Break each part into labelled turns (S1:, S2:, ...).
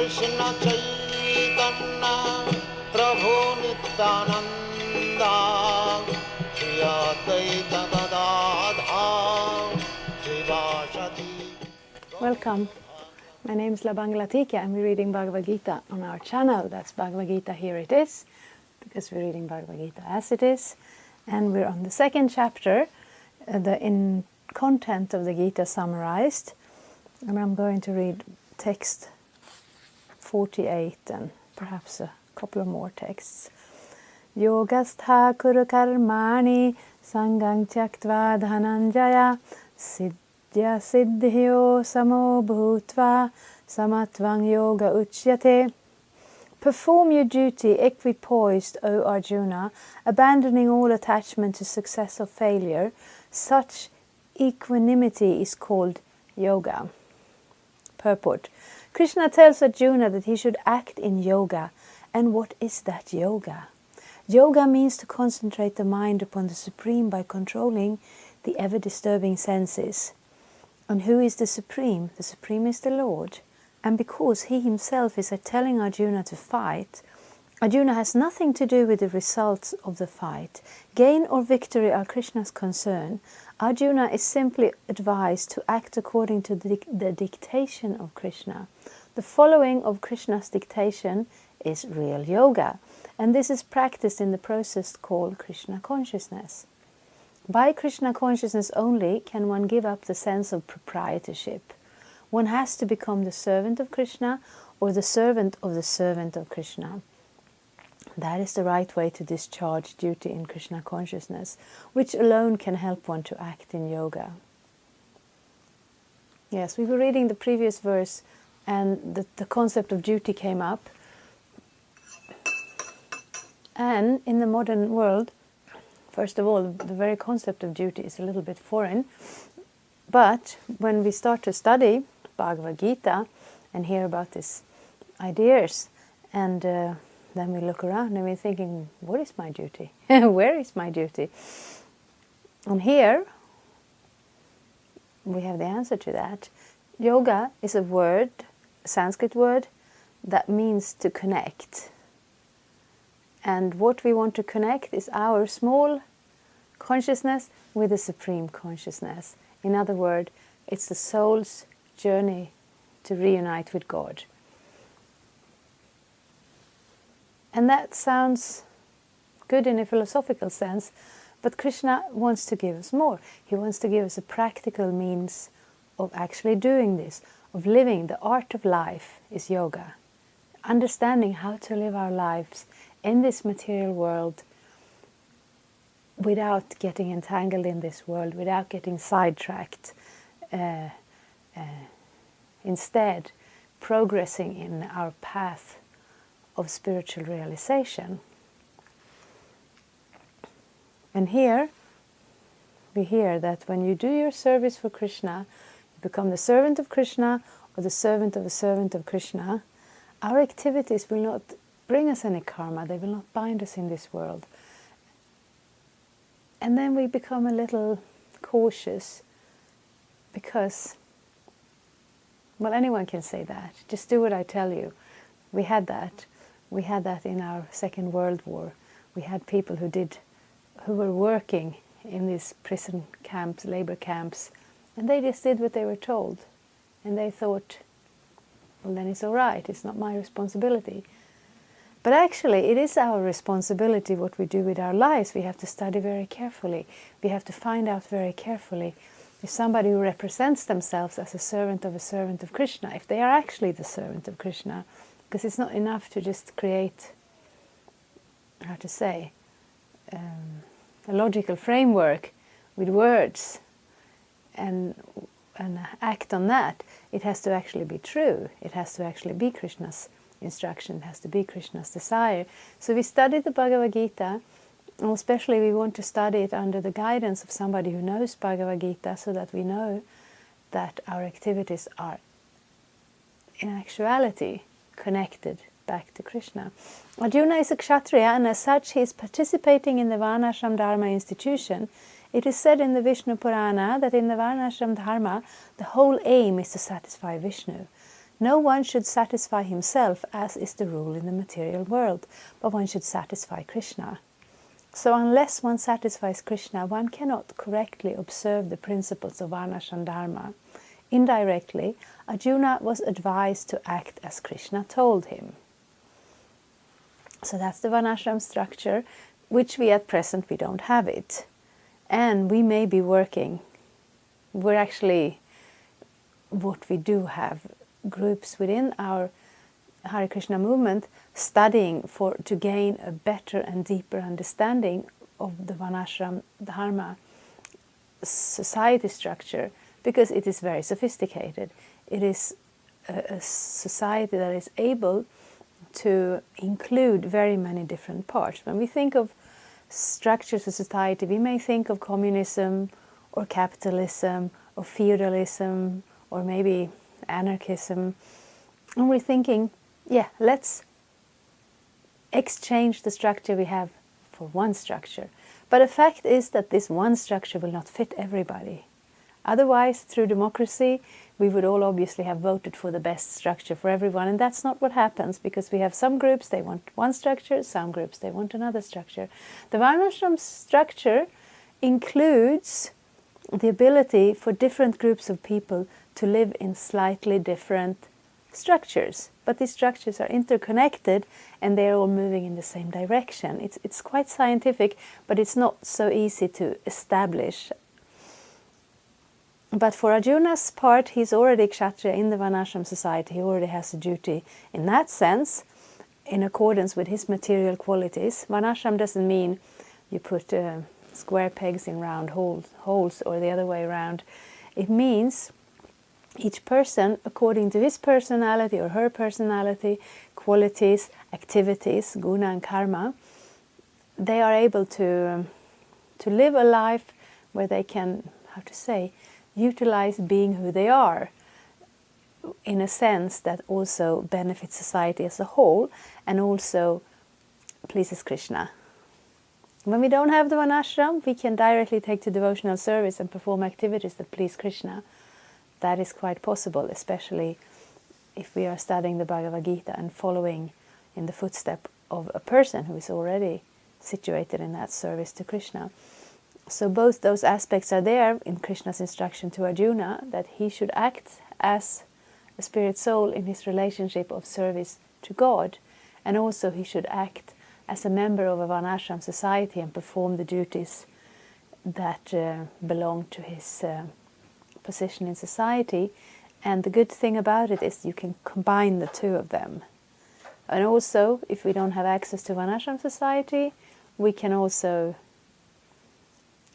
S1: Krishna Chaitanya Prabhu Nityananda Shri Advaita Gadadhar Srivasati.
S2: Welcome. My name is Labangalatika and we're reading Bhagavad-gita on our channel. That's Bhagavad-gita Here It Is, because we're reading Bhagavad-gita as it is. And we're on the second chapter, the content of the Gita summarized. And I'm going to read text 48 and perhaps a couple of more texts. Yogastha kuru karmani sangang tyaktva dhananjaya siddhya siddhyo samo bhutva samatvang yoga uchyate. Perform your duty equipoised, O Arjuna, abandoning all attachment to success or failure. Such equanimity is called yoga. Purport. Krishna tells Arjuna that he should act in yoga. And what is that yoga? Yoga means to concentrate the mind upon the Supreme by controlling the ever-disturbing senses. And who is the Supreme? The Supreme is the Lord. And because he himself is telling Arjuna to fight, Arjuna has nothing to do with the results of the fight. Gain or victory are Krishna's concern. Arjuna is simply advised to act according to the dictation of Krishna. The following of Krishna's dictation is real yoga, and this is practiced in the process called Krishna consciousness. By Krishna consciousness only can one give up the sense of proprietorship. One has to become the servant of Krishna or the servant of Krishna. That is the right way to discharge duty in Krishna consciousness, which alone can help one to act in yoga. Yes, we were reading the previous verse and the concept of duty came up. And in the modern world, first of all, the very concept of duty is a little bit foreign. But when we start to study Bhagavad-gita and hear about these ideas, and then we look around and we're thinking, what is my duty? Where is my duty? And here we have the answer to that. Yoga is a word, a Sanskrit word, that means to connect. And what we want to connect is our small consciousness with the Supreme Consciousness. In other words, it's the soul's journey to reunite with God. And that sounds good in a philosophical sense, but Krishna wants to give us more. He wants to give us a practical means of actually doing this, of living. The art of life is yoga. Understanding how to live our lives in this material world without getting entangled in this world, without getting sidetracked. Instead, progressing in our path of spiritual realization. And here, we hear that when you do your service for Krishna, you become the servant of Krishna or the servant of a servant of Krishna, our activities will not bring us any karma, they will not bind us in this world. And then we become a little cautious because, well, anyone can say that. Just do what I tell you. We had that. We had that in our Second World War. We had people who were working in these prison camps, labor camps, and they just did what they were told. And they thought, well, then it's all right, it's not my responsibility. But actually, it is our responsibility what we do with our lives. We have to study very carefully. We have to find out very carefully if somebody who represents themselves as a servant of Krishna, if they are actually the servant of Krishna. Because it's not enough to just create, how to say, a logical framework with words and act on that. It has to actually be true. It has to actually be Krishna's instruction. It has to be Krishna's desire. So we study the Bhagavad-gita, and especially we want to study it under the guidance of somebody who knows Bhagavad-gita, so that we know that our activities are in actuality connected back to Krishna. Arjuna is a Kshatriya, and as such he is participating in the Varnashram Dharma institution. It is said in the Vishnu Purana that in the Varnashram Dharma the whole aim is to satisfy Vishnu. No one should satisfy himself, as is the rule in the material world, but one should satisfy Krishna. So unless one satisfies Krishna, one cannot correctly observe the principles of Varnashram Dharma. Indirectly, Arjuna was advised to act as Krishna told him. So that's the Varnashram structure, which we at present, we don't have it. And we may be working. We're actually, what we do have, groups within our Hare Krishna movement studying to gain a better and deeper understanding of the Varnashram Dharma society structure, because it is very sophisticated. It is a society that is able to include very many different parts. When we think of structures of society, we may think of communism or capitalism or feudalism or maybe anarchism, and we're thinking, yeah, let's exchange the structure we have for one structure. But the fact is that this one structure will not fit everybody. Otherwise, through democracy, we would all obviously have voted for the best structure for everyone, and that's not what happens, because we have some groups, they want one structure, some groups, they want another structure. The Varnashram structure includes the ability for different groups of people to live in slightly different structures, but these structures are interconnected and they're all moving in the same direction. It's quite scientific, but it's not so easy to establish. But for Arjuna's part, he's already Kshatriya in the Varnashram society. He already has a duty in that sense, in accordance with his material qualities. Varnashram doesn't mean you put square pegs in round holes or the other way around. It means each person, according to his personality or her personality, qualities, activities, guna and karma, they are able to live a life where they can, utilize being who they are in a sense that also benefits society as a whole and also pleases Krishna. When we don't have the Varnashram, we can directly take to devotional service and perform activities that please Krishna. That is quite possible, especially if we are studying the Bhagavad-gita and following in the footstep of a person who is already situated in that service to Krishna. So both those aspects are there in Krishna's instruction to Arjuna, that he should act as a spirit soul in his relationship of service to God, and also he should act as a member of a Varnashram society and perform the duties that belong to his position in society. And the good thing about it is you can combine the two of them. And also, if we don't have access to Varnashram society, we can also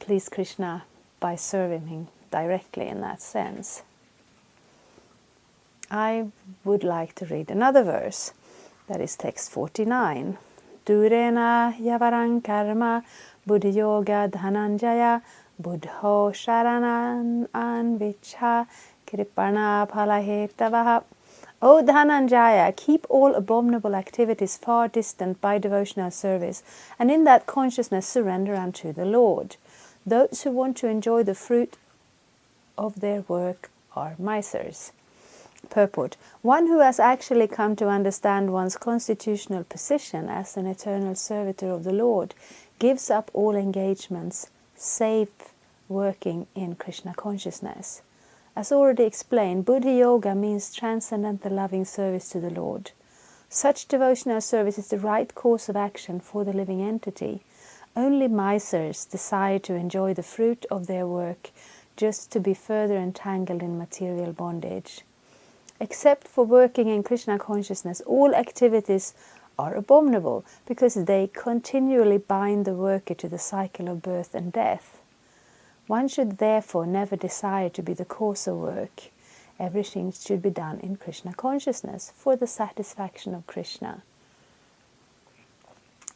S2: please Krishna by serving him directly in that sense. I would like to read another verse, that is text 49. Durena yavarang karma buddhi yoga dhananjaya buddho sharanan anvicha kripana palahetavaha. O Dhananjaya, keep all abominable activities far distant by devotional service, and in that consciousness surrender unto the Lord. Those who want to enjoy the fruit of their work are misers. Purport. One who has actually come to understand one's constitutional position as an eternal servitor of the Lord gives up all engagements save working in Krishna consciousness. As already explained, Buddhi Yoga means transcendental loving service to the Lord. Such devotional service is the right course of action for the living entity. Only misers desire to enjoy the fruit of their work just to be further entangled in material bondage. Except for working in Krishna consciousness, all activities are abominable because they continually bind the worker to the cycle of birth and death. One should therefore never desire to be the cause of work. Everything should be done in Krishna consciousness for the satisfaction of Krishna.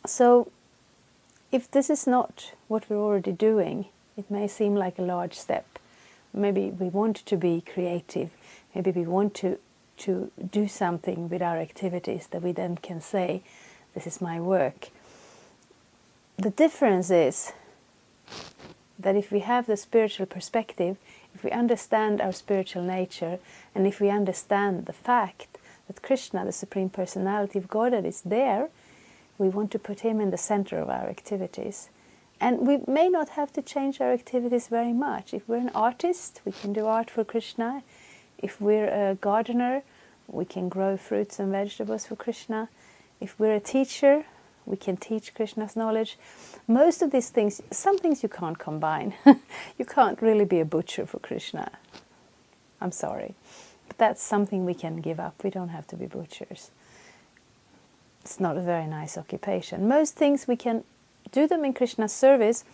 S2: So, if this is not what we're already doing, it may seem like a large step. Maybe we want to be creative. Maybe we want to do something with our activities that we then can say, this is my work. The difference is that if we have the spiritual perspective, if we understand our spiritual nature, and if we understand the fact that Krishna, the Supreme Personality of Godhead, is there, we want to put him in the center of our activities. And we may not have to change our activities very much. If we're an artist, we can do art for Krishna. If we're a gardener, we can grow fruits and vegetables for Krishna. If we're a teacher, we can teach Krishna's knowledge. Most of these things, some things you can't combine. You can't really be a butcher for Krishna. I'm sorry. But that's something we can give up. We don't have to be butchers. It's not a very nice occupation. Most things we can do them in Krishna's service.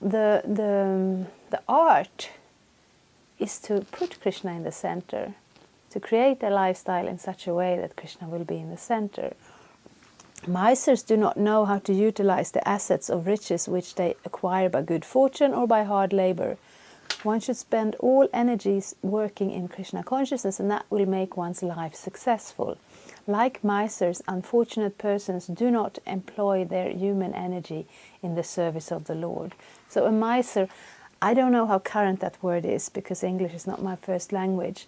S2: The art is to put Krishna in the center, to create a lifestyle in such a way that Krishna will be in the center. Misers do not know how to utilize the assets of riches which they acquire by good fortune or by hard labor. One should spend all energies working in Krishna consciousness, and that will make one's life successful. Like misers, unfortunate persons do not employ their human energy in the service of the Lord. So a miser, I don't know how current that word is, because English is not my first language.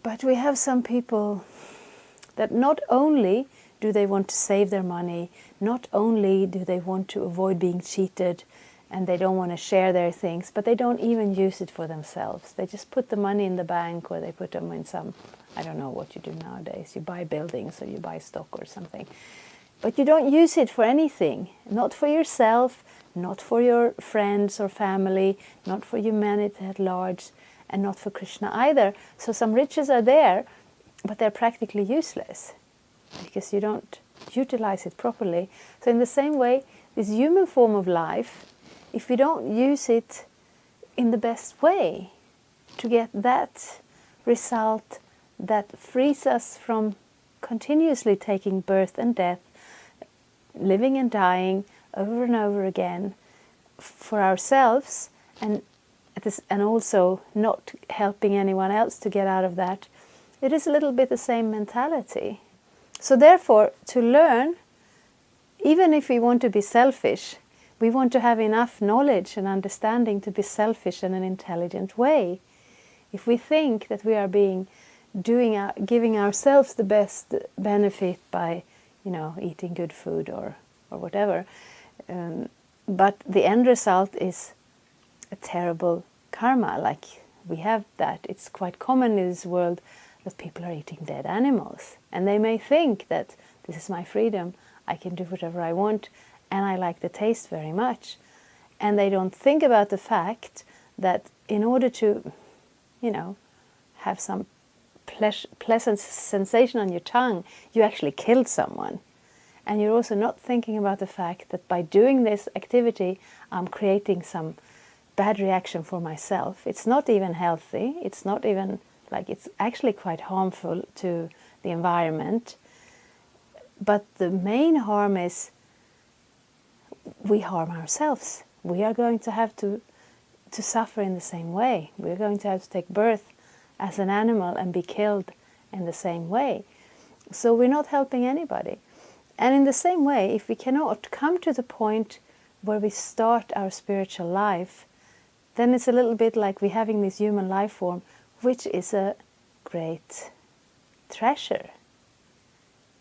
S2: But we have some people that not only do they want to save their money, not only do they want to avoid being cheated, and they don't want to share their things, but they don't even use it for themselves. They just put the money in the bank, or they put them in some, I don't know what you do nowadays. You buy buildings or you buy stock or something. But you don't use it for anything. Not for yourself, not for your friends or family, not for humanity at large, and not for Krishna either. So some riches are there, but they're practically useless because you don't utilize it properly. So in the same way, this human form of life, if we don't use it in the best way to get that result that frees us from continuously taking birth and death, living and dying over and over again for ourselves, and also not helping anyone else to get out of that, it is a little bit the same mentality. So therefore, to learn, even if we want to be selfish, we want to have enough knowledge and understanding to be selfish in an intelligent way. If we think that we are giving ourselves the best benefit by, eating good food or whatever, but the end result is a terrible karma. Like we have that. It's quite common in this world that people are eating dead animals, and they may think that this is my freedom. I can do whatever I want, and I like the taste very much. And they don't think about the fact that in order to, have some pleasant sensation on your tongue, you actually killed someone. And you're also not thinking about the fact that by doing this activity, I'm creating some bad reaction for myself. It's not even healthy. It's not even, it's actually quite harmful to the environment. But the main harm is we harm ourselves. We are going to have to suffer in the same way. We're going to have to take birth as an animal and be killed in the same way. So we're not helping anybody. And in the same way, if we cannot come to the point where we start our spiritual life, then it's a little bit like we're having this human life form, which is a great treasure.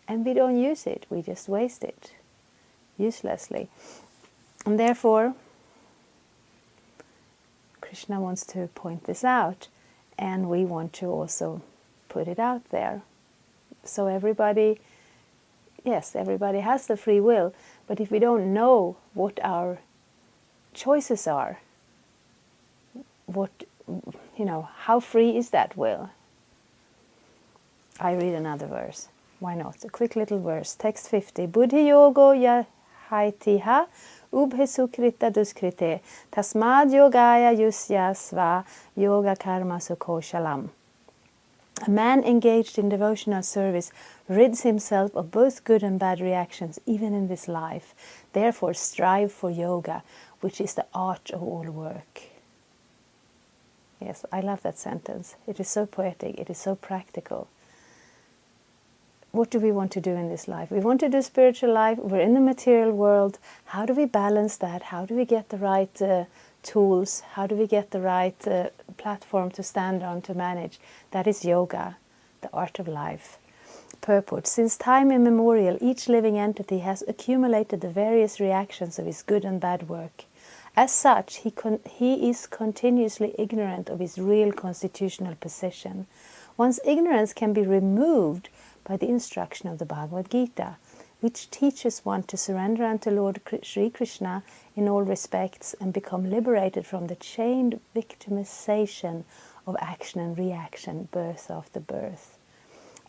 S2: And we don't use it, we just waste it uselessly. And therefore, Krishna wants to point this out, and we want to also put it out there. So everybody has the free will, but if we don't know what our choices are, how free is that will? I read another verse. Why not? A quick little verse. Text 50. Buddhi yogo yahaitiha ubhe sukrita duskrite tasmad yogaya yusya sva yoga karma sukoshalam. A man engaged in devotional service rids himself of both good and bad reactions, even in this life. Therefore, strive for yoga, which is the art of all work. Yes, I love that sentence. It is so poetic. It is so practical. What do we want to do in this life? We want to do spiritual life. We're in the material world. How do we balance that? How do we get the right tools? How do we get the right platform to stand on to manage? That is yoga, the art of life. Purport. Since time immemorial, each living entity has accumulated the various reactions of his good and bad work. As such, he is continuously ignorant of his real constitutional position. One's ignorance can be removed by the instruction of the Bhagavad-gita, which teaches one to surrender unto Lord Sri Krishna in all respects and become liberated from the chained victimization of action and reaction, birth after birth.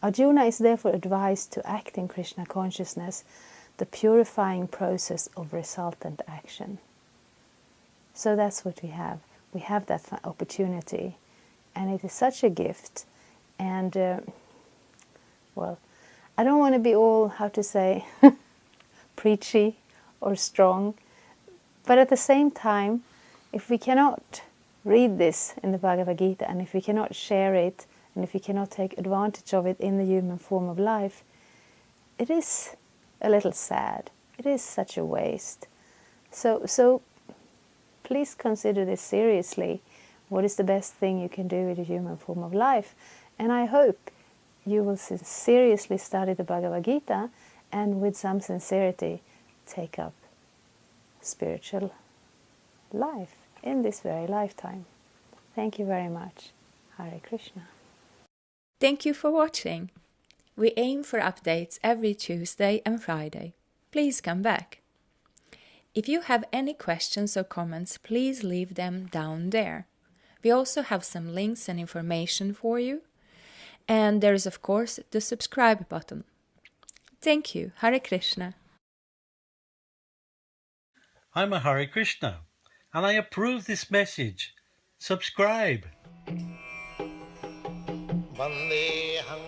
S2: Arjuna is therefore advised to act in Krishna consciousness, the purifying process of resultant action. So that's what we have. We have that opportunity, and it is such a gift. And, well, I don't want to be all, how to say, preachy or strong, but at the same time, if we cannot read this in the Bhagavad-gita, and if we cannot share it, and if we cannot take advantage of it in the human form of life, it is a little sad. It is such a waste. So please consider this seriously. What is the best thing you can do with the human form of life? And I hope you will seriously study the Bhagavad-gita and with some sincerity take up spiritual life in this very lifetime. Thank you very much. Hare Krishna.
S3: Thank you for watching. We aim for updates every Tuesday and Friday. Please come back. If you have any questions or comments, please leave them down there. We also have some links and information for you. And there is, of course, the subscribe button. Thank you. Hare Krishna.
S4: I'm a Hare Krishna, and I approve this message. Subscribe.
S1: Vandeham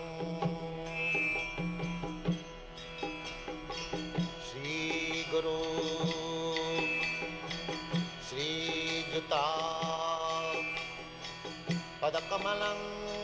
S1: Shri Guru Shri Juta Padakamalang